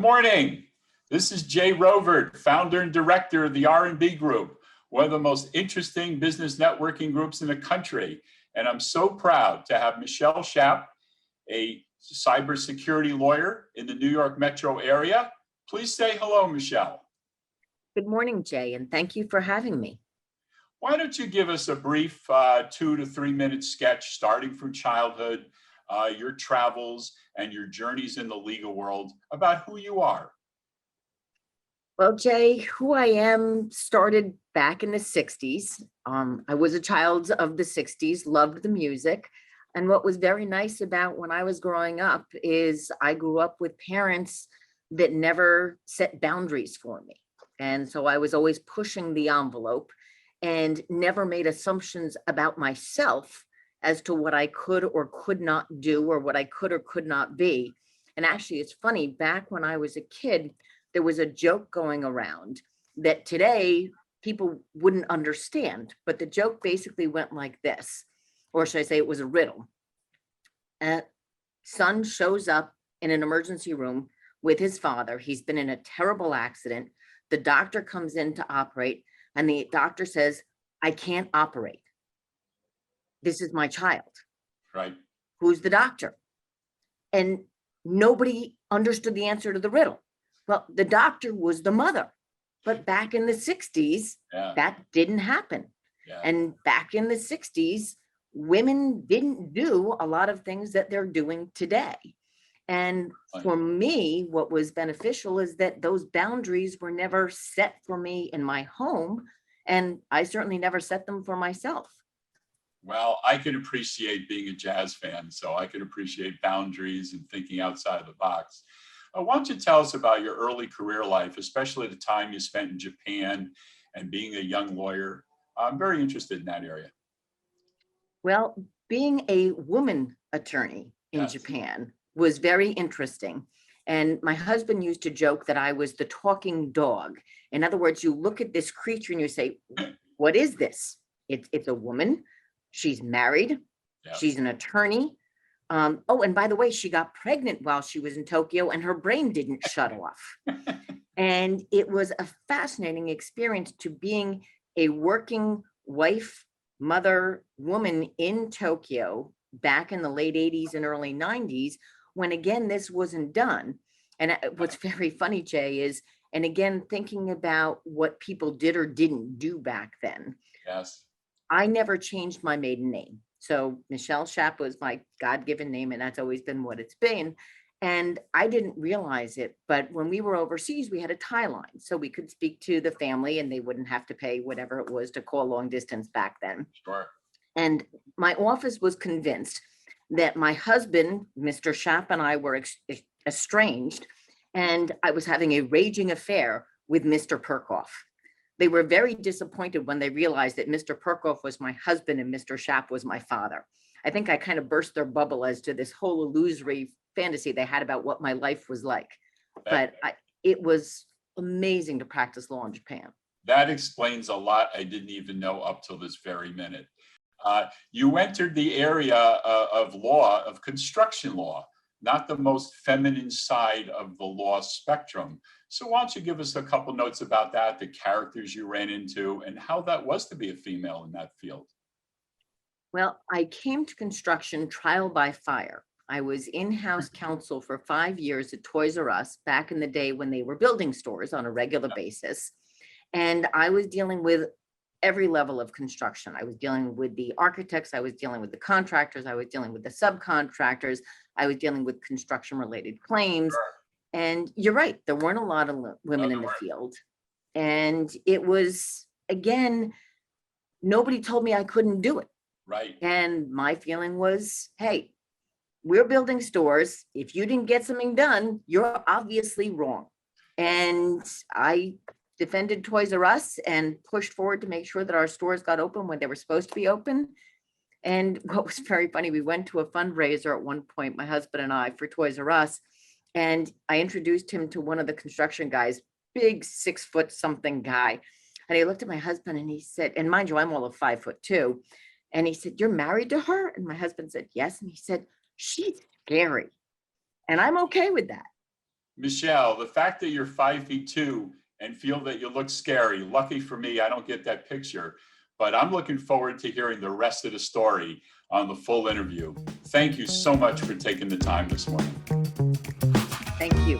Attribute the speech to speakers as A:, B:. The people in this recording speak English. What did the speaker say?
A: morning. This is Jay Rovert, founder and director of the R&B Group, one of the most interesting business networking groups in the country. And I'm so proud to have Michelle Schaap, a cybersecurity lawyer in the New York metro area. Please say hello, Michelle.
B: Good morning, Jay, and thank you for having me.
A: Why don't you give us a brief 2 to 3 minute sketch starting from childhood, your travels and your journeys in the legal world about who you are?
B: Well, Jay, who I am started back in the 60s. I was a child of the 60s, loved the music. And what was very nice about when I was growing up is I grew up with parents that never set boundaries for me. And so I was always pushing the envelope and never made assumptions about myself as to what I could or could not do or what I could or could not be. And actually, it's funny, back when I was a kid, there was a joke going around that today people wouldn't understand, but the joke basically went like this, or should I say it was a riddle. Son shows up in an emergency room with his father. He's been in a terrible accident. The doctor comes in to operate, and the doctor says, "I can't operate. This is my child."
A: Right.
B: Who's the doctor? And nobody understood the answer to the riddle. Well, the doctor was the mother, but back in the 60s, that didn't happen. And back in the 60s, women didn't do a lot of things that they're doing today. And for me, what was beneficial is that those boundaries were never set for me in my home, and I certainly never set them for myself.
A: Well, I can appreciate being a jazz fan, so I can appreciate boundaries and thinking outside the box. Why don't you tell us about your early career life, especially the time you spent in Japan and being a young lawyer? I'm very interested in that area.
B: Well, being a woman attorney in Japan was very interesting. And my husband used to joke that I was the talking dog. In other words, you look at this creature and you say, what is this? It's a woman. She's married. She's an attorney. Oh, and by the way, she got pregnant while she was in Tokyo and her brain didn't shut off. And it was a fascinating experience to being a working wife, mother, woman in Tokyo back in the late 80s and early 90s, when again, this wasn't done. And what's very funny, Jay, is, and again, thinking about what people did or didn't do back then.
A: Yes.
B: I never changed my maiden name. So Michelle Schaap was my God-given name, and that's always been what it's been. And I didn't realize it, but when we were overseas, we had a tie line. So we could speak to the family and they wouldn't have to pay whatever it was to call long distance back then.
A: Sure.
B: And my office was convinced that my husband, Mr. Schaap, and I were estranged, and I was having a raging affair with Mr. Perkoff. They were very disappointed when they realized that Mr. Perkoff was my husband and Mr. Schaap was my father. I think I kind of burst their bubble as to this whole illusory fantasy they had about what my life was like. But it was amazing to practice law in Japan.
A: That explains a lot I didn't even know up till this very minute. You entered the area of law, of construction law, not the most feminine side of the law spectrum. So why don't you give us a couple notes about that, the characters you ran into, and how that was to be a female in that field?
B: Well, I came to construction trial by fire. I was in-house counsel for 5 years at Toys R Us back in the day when they were building stores on a regular basis. And I was dealing with every level of construction. I was dealing with the architects, I was dealing with the contractors, I was dealing with the subcontractors, I was dealing with construction related claims.
A: Sure.
B: And you're right, there weren't a lot of women in the field. And it was, again, nobody told me I couldn't do it.
A: Right.
B: And my feeling was, hey, we're building stores. If you didn't get something done, you're obviously wrong. And I defended Toys R Us and pushed forward to make sure that our stores got open when they were supposed to be open. And what was very funny, we went to a fundraiser at one point, my husband and I, for Toys R Us. And I introduced him to one of the construction guys, big 6 foot something guy. And he looked at my husband and he said, and mind you, I'm all of 5'2". And he said, "You're married to her?" And my husband said, "Yes." And he said, "She's scary." And I'm okay with that.
A: Michelle, the fact that you're 5'2" and feel that you look scary, lucky for me, I don't get that picture, but I'm looking forward to hearing the rest of the story on the full interview. Thank you so much for taking the time this morning.
B: Thank you.